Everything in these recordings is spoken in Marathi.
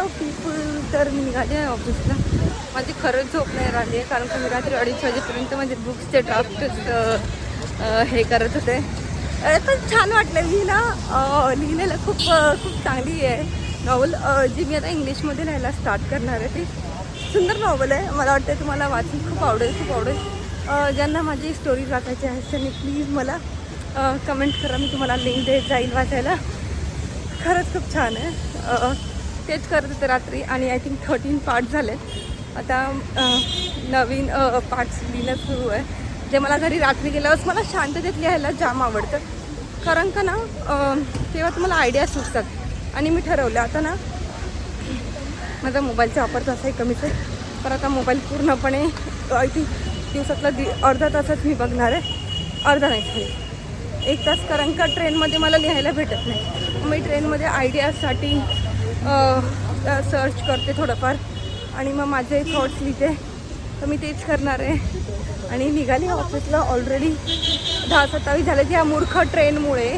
Hello people. तर मी निघाली आहे ऑफिसला. माझी खरंच झोप नाही राहिली आहे कारण की मी रात्री 2:30 वाजेपर्यंत माझे बुक्सचे ड्राफ्ट हे करत होते. पण छान वाटलं. मी ना लिहिलेलं खूप खूप चांगली आहे नॉवल, जी मी आता इंग्लिशमध्ये लिहायला स्टार्ट करणार आहे. ती सुंदर नॉवल आहे. मला वाटतं तुम्हाला वाचून खूप आवडेल, खूप आवडेल. ज्यांना माझी स्टोरी वाचायची आहे त्यांनी प्लीज मला कमेंट करा. मी तुम्हाला लिंक देत जाईल वाचायला. खरंच खूप छान आहे. तेच करत होते रात्री आणि आय थिंक 13 पार्ट झाले. आता नवीन पार्ट्स लिहिणं सुरू आहे. जे मला घरी रात्री गेल्यावर मला शांततेत लिहायला जाम आवडतं कारण का ना तेव्हा तुम्हाला आयडिया सुचतात. आणि मी ठरवलं आता ना माझा मोबाईलचा वापर तसाही कमीच आहे. पण आता मोबाईल पूर्णपणे आय थिंक दिवसातला अर्धा तासच मी बघणार आहे. अर्धा नाही खाली 1 तास, कारण का ट्रेनमध्ये मला लिहायला भेटत नाही. मी ट्रेनमध्ये आयडियासाठी सर्च करते थोडंफार आणि मग माझे थॉट्स लिहिते. तर मी तेच करणार आहे आणि निघाली ऑफिसला. ऑलरेडी 10:27 झाले. ह्या मूर्ख ट्रेनमुळे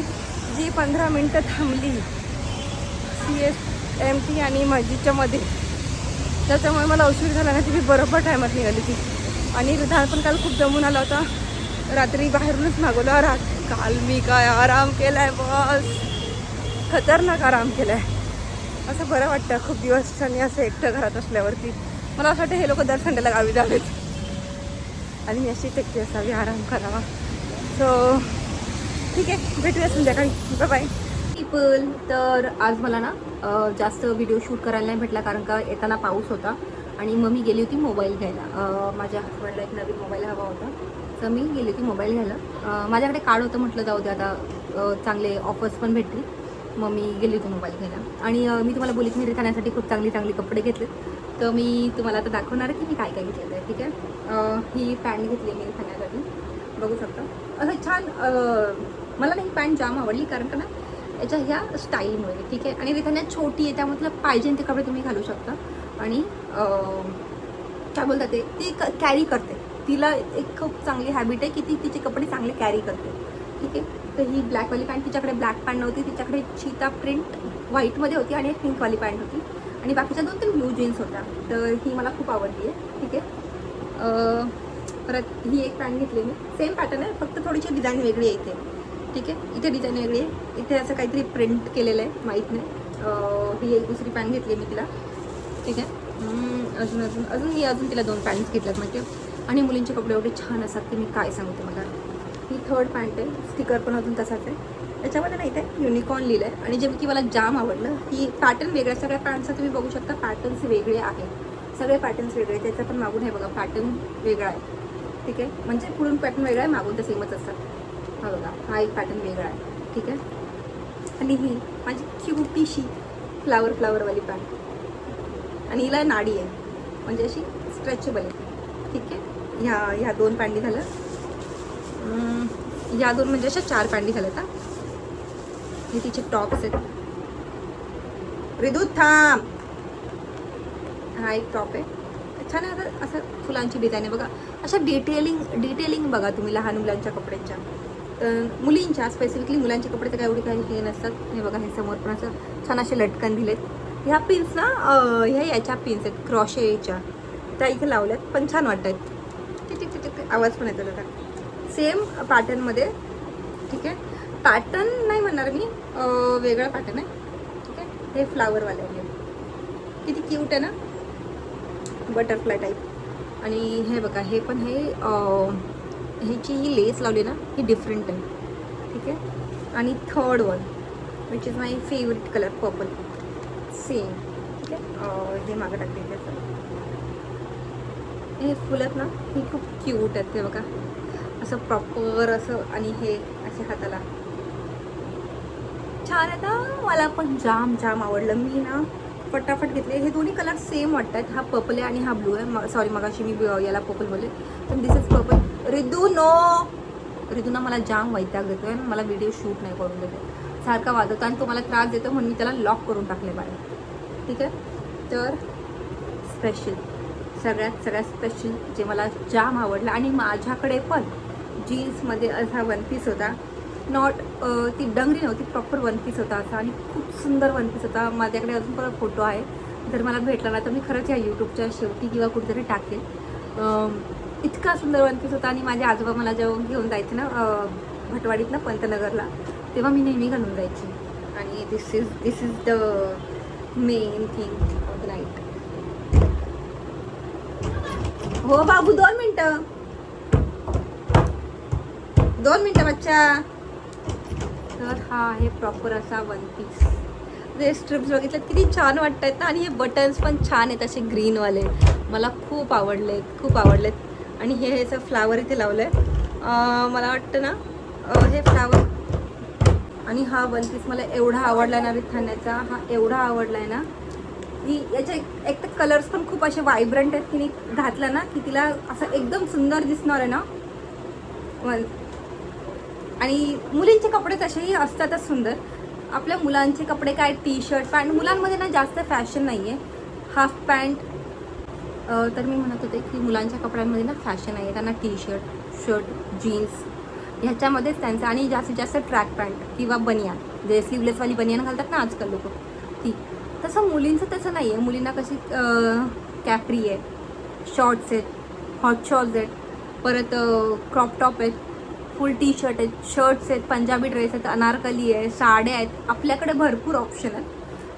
जी 15 मिनटं थांबली CSMT आणि मस्जिदच्या मध्ये, त्याच्यामुळे मला उशीर झाला नाही. ती मी बरोबर टायमात निघाली ती. आणि धान पण काल खूप जमून आला होता. रात्री बाहेरूनच मागवलं. काल मी काय आराम केला आहे बस, खतरनाक आराम केला आहे. असं बरं वाटतं खूप दिवसांनी असं एकटं घरात असल्यावरती. मला असं वाटतं हे लोक दर संडेला गावी जावेत आणि मी अशीच एकटी असावी, आराम करावा. सो ठीक आहे, भेटूया संध्याकाळी. Bye bye people. तर आज मला ना जास्त व्हिडिओ शूट करायला नाही भेटला कारण का येताना पाऊस होता आणि मग मी गेली होती मोबाईल घ्यायला. माझ्या हसबंडला एक नवीन मोबाईल हवा होता तर मी गेली होती मोबाईल घ्यायला. माझ्याकडे कार्ड होतं, म्हटलं जाऊ दे आता चांगले ऑफर्स पण भेटतील. मग मी गेली होती मोबाईल घ्यायला आणि मी तुम्हाला बोलली की मी रिखाण्यासाठी खूप चांगली कपडे घेतले. तर मी तुम्हाला आता दाखवणार आहे की मी काय काय घेतलेलं आहे. ठीक आहे, ही पॅन्ट घेतली मी रिखाण्यासाठी, बघू शकता. असं छान मला नाही पॅन्ट जाम आवडली कारण का ना याच्या ह्या स्टाईलमुळे. ठीक आहे, आणि रिखाण्यात छोटी आहे त्यामुळे तुला पाहिजे ते कपडे तुम्ही घालू शकता. आणि काय बोलतात ते, ती कॅरी करते. तिला एक खूप चांगली हॅबिट आहे की ती तिचे कपडे चांगले कॅरी करते. ठीक आहे, तर ही ब्लॅकवाली पॅन्ट, तिच्याकडे ब्लॅक पॅन्ट नव्हती, तिच्याकडे चीता प्रिंट व्हाईटमध्ये होती आणि एक पिंकवाली पॅन्ट होती आणि बाकीच्या 2-3 ब्लू जीन्स होत्या. तर ही मला खूप आवडली आहे. ठीक आहे, परत ही एक पॅन्ट घेतली मी, सेम पॅटर्न आहे फक्त थोडीशी डिझाईन वेगळी आहे इथे. ठीक आहे, इथे डिझाईन वेगळी आहे, इथे असं काहीतरी प्रिंट केलेलं आहे, माहीत नाही. ही एक दुसरी पॅन्ट घेतली आहे मी तिला. ठीक आहे, अजून तिला 2 पॅन्ट्स घेतल्यात माहिती आहे. आणि मुलींचे कपडे एवढे छान असतात की मी काय सांगते. मला ही 3rd पॅन्ट आहे, स्टिकर पण अजून तसाच आहे. त्याच्यामध्ये नाही ते युनिकॉर्न लिहिलं आहे आणि जे की मला जाम आवडलं ही पॅटर्न वेगळ्या. सगळ्या पॅन्टचा तुम्ही बघू शकता पॅटर्न्स वेगळे आहेत, सगळे पॅटर्न्स वेगळे. त्याचं पण मागून हे बघा पॅटर्न वेगळा आहे. ठीक आहे, म्हणजे पुढून पॅटर्न वेगळा आहे, मागून तर सेमच असतात. हा बघा, हा एक पॅटर्न वेगळा आहे. ठीक आहे, आणि ही माझी क्यूटीशी फ्लावरवाली पॅन्ट आणि हिला नाडी आहे म्हणजे अशी स्ट्रेचेबल आहे. ठीक आहे, ह्या 2 पॅन्टी झालं. या 2 म्हणजे अशा 4 पॅन्टी झाल्यात. हे तिचे टॉप्स आहेत. रिदू थांब. हा एक टॉप आहे, छान आहे. असं फुलांची डिझाईन आहे बघा. अशा डिटेलिंग बघा तुम्ही लहान मुलांच्या कपड्यांच्या. तर मुलींच्या स्पेसिफिकली मुलांचे कपडे तर काय एवढे काही हे नसतात. हे बघा, हे समोर पण असं छान असे लटकन दिलेत. ह्या पिन्स ना ह्या याच्या पिन्स आहेत क्रॉशेच्या, त्या इथे लावल्यात पण छान वाटत आहेत. ठीक आवाज पण येतो त्याचा. सेम पॅटर्नमध्ये. ठीक आहे, पॅटर्न नाही म्हणणार मी, वेगळा पॅटर्न आहे. ठीक आहे, हे फ्लावरवाले आहे, किती क्यूट आहे ना, बटरफ्लाय टाईप. आणि हे बघा, हे पण हे ह्याची ही लेस लावली ना ही डिफरंट आहे. ठीक आहे, आणि 3rd one which is my favourite colour purple, same. ठीक आहे, हे मागं टाकले त्याचं. हे फुलं ना ही खूप क्यूट आहेत. ते बघा असं प्रॉपर असं, आणि हे असे हाताला छान आहे. मला पण जाम आवडलं. मी ना फटाफट घेतले. हे दोन्ही कलर सेम वाटत आहेत. हा पर्पल आहे आणि हा ब्लू आहे. सॉरी, मगाशी मी याला पर्पल बोलले पण दिस इज पर्पल. रिदू ना मला जाम वैताग देतोय, मला व्हिडिओ शूट नाही करून देतो, सारखा वाजवतो आणि तो मला त्रास देतो म्हणून मी त्याला लॉक करून टाकले बाहेर. ठीक आहे, तर सगळ्यात स्पेशल जे मला जाम आवडलं. आणि माझ्याकडे पण जीन्समध्ये असा 1 पीस होता, नॉट ती डंगरी नव्हती, प्रॉपर 1 पीस होता असा आणि खूप सुंदर 1 पीस होता. माझ्याकडे अजून पण फोटो आहे. जर मला भेटला ना तर मी खरंच या यूट्यूबच्या शेवटी किंवा कुठेतरी टाकेल. इतका सुंदर वन पीस होता. आणि माझे आजोबा मला जेव्हा घेऊन जायचे ना भटवाडीत ना पंतनगरला, तेव्हा मी नेहमी घालून जायची. आणि this is the main thing of the night. हो बाबू 2 मिनटं बच्चा. तर हा आहे प्रॉपर असा वन पीस. जे स्ट्रिप्स बघितल्यात किती छान वाटत आहेत ना. आणि हे बटन्स पण छान आहेत असे ग्रीनवाले, मला खूप आवडलेत. आणि हे असं फ्लावर इथे लावलं आहे. मला वाटतं ना हे फ्लावर. आणि हा वन पीस मला एवढा आवडला ना रिथान्याचा, हा एवढा आवडला आहे ना की याचे एक तर कलर्स पण खूप असे व्हायब्रंट आहेत की घातला ना की तिला असं एकदम सुंदर दिसणार आहे ना. आणि मुलींचे कपडे तसेही असतातच सुंदर. आपल्या मुलांचे कपडे काय टी शर्ट पॅन्ट, मुलांमध्ये ना जास्त फॅशन नाही आहे. हाफ पॅन्ट तर मी म्हणत होते की मुलांच्या कपड्यांमध्ये ना फॅशन आहे. त्यांना टी शर्ट जीन्स ह्याच्यामध्येच त्यांचं. आणि जास्तीत जास्त ट्रॅक पॅन्ट किंवा बनियान, जे स्लीवलेसवाली बनियान घालतात ना आजकाल लोक, ती. तसं मुलींचं तसं नाही आहे. मुलींना कशी कॅप्री आहे, शॉर्ट्स आहेत, हॉट शॉर्ट्स आहेत, परत क्रॉप टॉप आहेत, फुल टी शर्ट आहेत, शर्ट्स आहेत, पंजाबी ड्रेस आहेत, अनारकली आहे, साड्या आहेत. आपल्याकडे भरपूर ऑप्शन आहेत.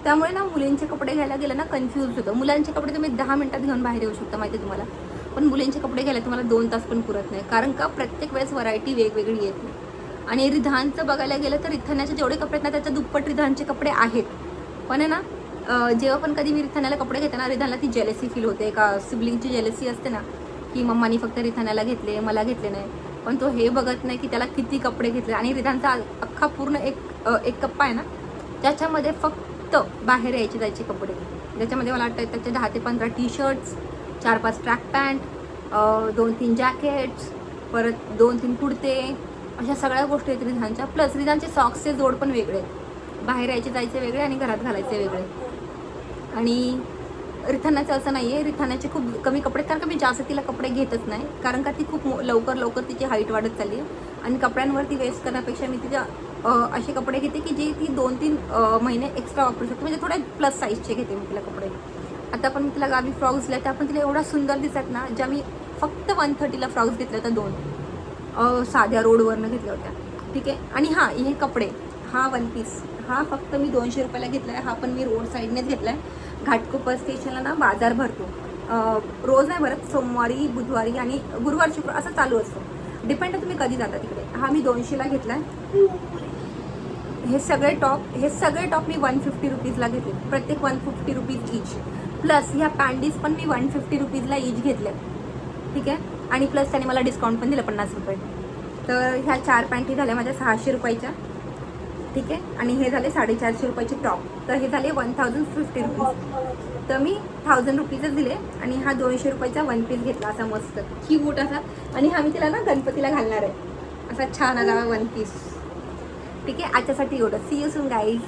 त्यामुळे ना मुलींचे कपडे घ्यायला गेलं ना कन्फ्यूज होतं. मुलांचे कपडे तुम्ही 10 मिनिटात घेऊन बाहेर येऊ शकता, माहिती आहे तुम्हाला. पण मुलींचे कपडे घ्यायला तुम्हाला 2 तास पण पुरत नाही. कारण का प्रत्येक वेळेस व्हरायटी वेगवेगळी येते. आणि रिधानचं बघायला गेलं तर रिथान्याचे जेवढे कपडे आहेत ना त्याच्या दुप्पट रिधानचे कपडे आहेत. पण आहे ना जेव्हा पण कधी मी रिथान्याला कपडे घेते ना, रिधानला ती जेलसी फील होते. का सिबलिंगची जेलसी असते ना की मम्मानी फक्त रिथान्याला घेतले, मला घेतले नाही. पण तो हे बघत नाही की त्याला किती कपडे घेतले. आणि रिधानचा अख्खा पूर्ण एक कप्पा आहे ना, त्याच्यामध्ये फक्त बाहेर जायचे कपडे. त्याच्यामध्ये मला वाटतं त्याचे 10 ते 15 T shirts, 4-5 track pant, 2-3 jackets, परत 2-3 कुर्ते, अशा सगळ्या गोष्टी आहेत रिधानच्या. प्लस रिधानचे सॉक्सचे जोड पण वेगळे आहेत. बाहेर जायचे वेगळे आणि घरात घालायचे वेगळे. आणि रिथान्याचं असं नाही आहे. रिथान्याचे खूप कमी कपडे, कारण का मी जास्त तिला कपडे घेतच नाही. कारण का ती खूप लवकर तिची हाईट वाढत चालली आहे. आणि कपड्यांवरती वेस्ट करण्यापेक्षा मी तिच्या असे कपडे घेते की जे ती 2-3 महिने एक्स्ट्रा वापरू शकते. म्हणजे थोडे प्लस साईजचे घेते मी तिला कपडे. आता पण मी तिला गावी फ्रॉक्स दिल्या, त्या पण तिला एवढा सुंदर दिसत ना. ज्या मी फक्त 130ला फ्रॉक्स घेतल्या होत्या, 2 साध्या रोडवरनं घेतल्या होत्या. ठीक आहे. आणि हां, हे कपडे, हा वन पीस हा फक्त मी 200 रुपयाला घेतला आहे. हा पण मी रोड साईडनेच घेतला आहे. घाटकोपर स्टेशनला ना बाजार भरतो. रोज नाही भरत, सोमवारी, बुधवारी आणि गुरुवार शुक्रवार असं चालू असतो. डिपेंड आहे तुम्ही कधी जाता तिकडे. हा मी 200ला घेतला आहे. हे सगळे टॉप मी 150 रुपीजला घेतले. प्रत्येक 150 रुपीज ईच. प्लस ह्या पॅन्टीज पण मी 150 रुपीजला ईच घेतल्या. ठीक आहे. आणि प्लस त्याने मला डिस्काउंट पण दिलं 50 रुपये. तर ह्या 4 पॅन्टी झाल्या माझ्या 600 रुपयाच्या. ठीक आहे. आणि हे झाले 450 रुपयाचे टॉप. तर हे झाले 1050 रुपीज. तर मी 1000 रुपीजच दिले. आणि हा 200 रुपयाचा वन पीस घेतला, असा मस्त क्यूट असा. आणि हा मी तिला ना गणपतीला घालणार आहे, असा छान आला वन पीस. ठीक आहे. आजच्यासाठी एवढं. See you soon guys.